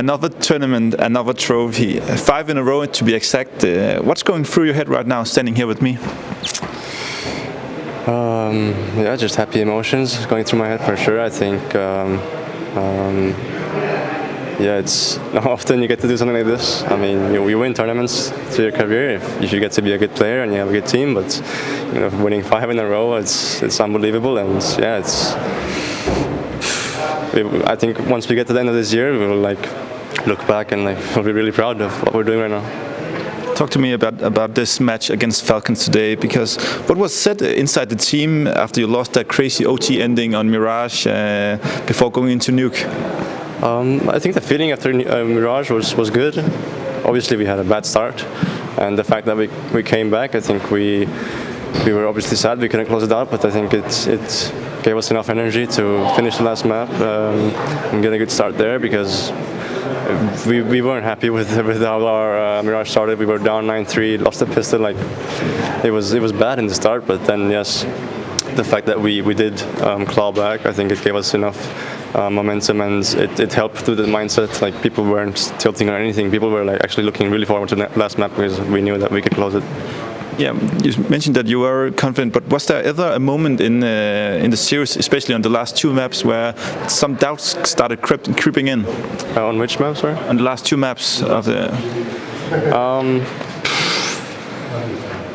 Another tournament, another trophy, 5 in a row to be exact. What's going through your head right now, standing here with me? Yeah, just happy emotions going through my head for sure. I think, yeah, it's not often you get to do something like this. I mean, you win tournaments through your career if you get to be a good player and you have a good team. But winning 5 in a row, it's unbelievable. And yeah, I think once we get to the end of this year, we will look back and we'll be really proud of what we're doing right now. Talk to me about this match against Falcons today, because what was said inside the team after you lost that crazy OT ending on Mirage before going into Nuke? I think the feeling after Mirage was good. Obviously we had a bad start, and the fact that we came back, I think we were obviously sad we couldn't close it out, but I think it gave us enough energy to finish the last map and get a good start there, because we weren't happy with how our Mirage started. We were down 9-3, lost the pistol. It was bad in the start, but then yes, the fact that we did claw back, I think it gave us enough momentum, and it helped with the mindset. People weren't tilting or anything. People were actually looking really forward to the last map because we knew that we could close it. Yeah, you mentioned that you were confident, but was there ever a moment in the series, especially on the last 2 maps, where some doubts started creeping in? On which maps, sorry? On the last 2 maps of the.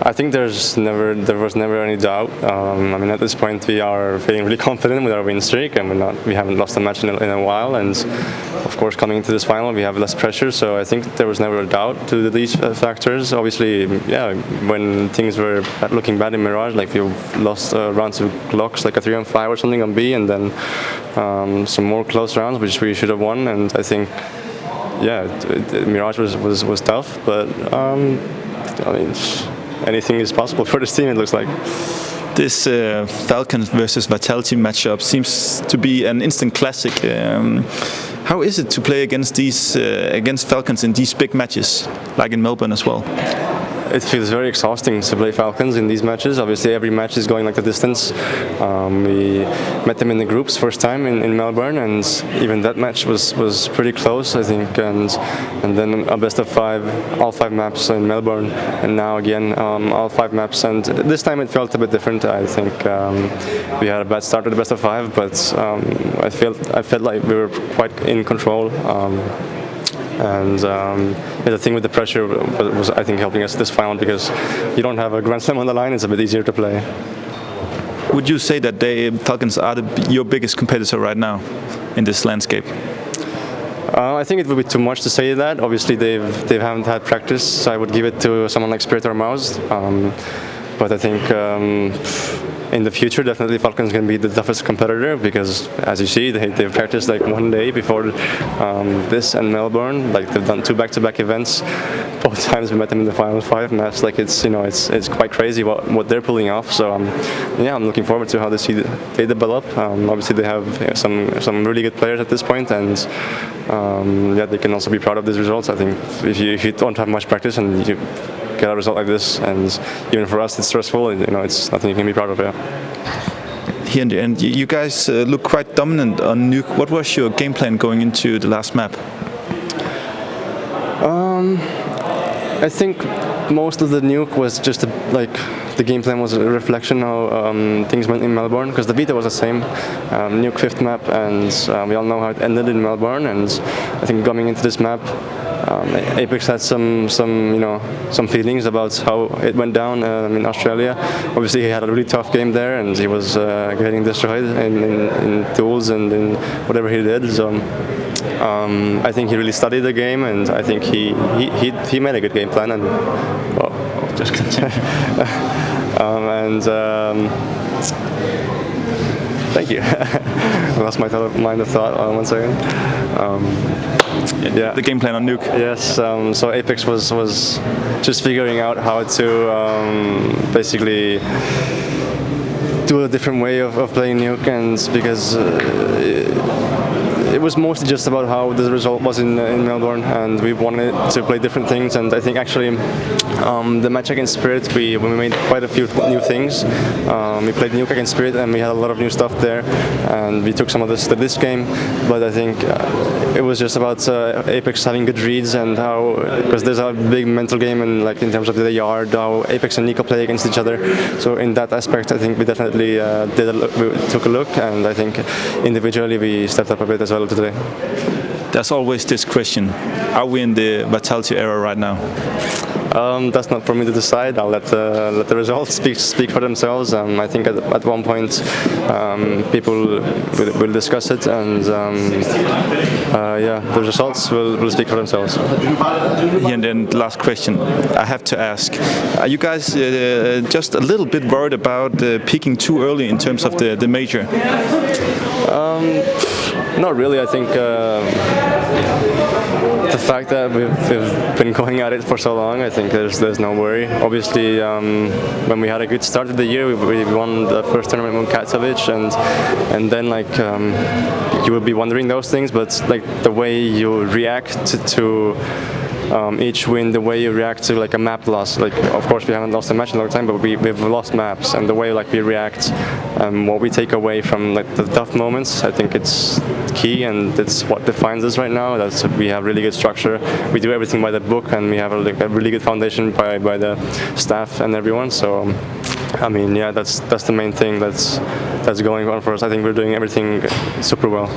I think there was never any doubt. I mean, at this point we are feeling really confident with our win streak, and we haven't lost a match in a while. And of course, coming into this final, we have less pressure. So I think there was never a doubt to these factors. Obviously, yeah, when things were looking bad in Mirage, we lost rounds to Glocks, a 3-on-5 or something on B, and then some more close rounds which we should have won. And I think, yeah, Mirage was tough, but I mean, anything is possible for this team, it looks like. This Falcons versus Vitality matchup seems to be an instant classic. How is it to play against Falcons in these big matches, like in Melbourne as well? It feels very exhausting to play Falcons in these matches. Obviously, every match is going the distance. We met them in the groups first time in Melbourne, and even that match was pretty close, I think. And then a best of 5, all 5 maps in Melbourne, and now again all 5 maps. And this time it felt a bit different. I think we had a bad start at the best of 5, but I felt like we were quite in control. And the thing with the pressure was, I think, helping us this final, because you don't have a Grand Slam on the line. It's a bit easier to play. Would you say that Falcons are your biggest competitor right now in this landscape? I think it would be too much to say that. Obviously, they haven't had practice, so I would give it to someone like Spirit or Mouse. But I think in the future, definitely Falcons can be the toughest competitor, because, as you see, they've practiced 1 day before this and Melbourne. They've done 2 back-to-back events. Both times we met them in the final 5 match. It's quite crazy what they're pulling off. So yeah, I'm looking forward to how they develop. Obviously, they have some really good players at this point, and yeah, they can also be proud of these results. I think if you don't have much practice and you get a result like this, and even for us it's stressful, it's nothing you can be proud of. Yeah. Here in the end, you guys look quite dominant on Nuke. What was your game plan going into the last map? I think most of the Nuke was just the game plan was a reflection how things went in Melbourne, because the beta was the same. Nuke 5th map, and we all know how it ended in Melbourne. And I think coming into this map, Apex had some feelings about how it went down in Australia. Obviously, he had a really tough game there, and he was getting destroyed in tools and in whatever he did. So I think he really studied the game, and I think he made a good game plan. And well, just continue. Thank you. I lost my mind of thought. 1 second. Yeah, the game plan on Nuke. Yes, so Apex was just figuring out how to basically do a different way of playing Nuke, and because it was mostly just about how the result was in Melbourne, and we wanted to play different things. And I think actually the match against Spirit, we made quite a few new things. We played Nuke against Spirit, and we had a lot of new stuff there, and we took some of this to this game. But I think it was just about Apex having good reads, and how, because there's a big mental game, and like in terms of the yard, how Apex and Nico play against each other. So in that aspect, I think we definitely we took a look, and I think individually we stepped up a bit as well today. There's always this question: are we in the Vitality era right now? That's not for me to decide. I'll let the results speak for themselves. I think at one point people will discuss it, and yeah, the results will speak for themselves. And then last question I have to ask: are you guys just a little bit worried about peaking too early in terms of the major? Not really. I think the fact that we've been going at it for so long, I think there's no worry. Obviously, when we had a good start of the year, we won the first tournament in Katowice, and then like you would be wondering those things, but like the way you react to each win, the way you react to like a map loss, like of course we haven't lost a match in a long time, but we've lost maps, and the way like we react, what we take away from like the tough moments, I think it's key, and it's what defines us right now. That's, we have really good structure, we do everything by the book, and we have a really good foundation by the staff and everyone. So I mean, yeah, that's the main thing that's going on for us. I think we're doing everything super well.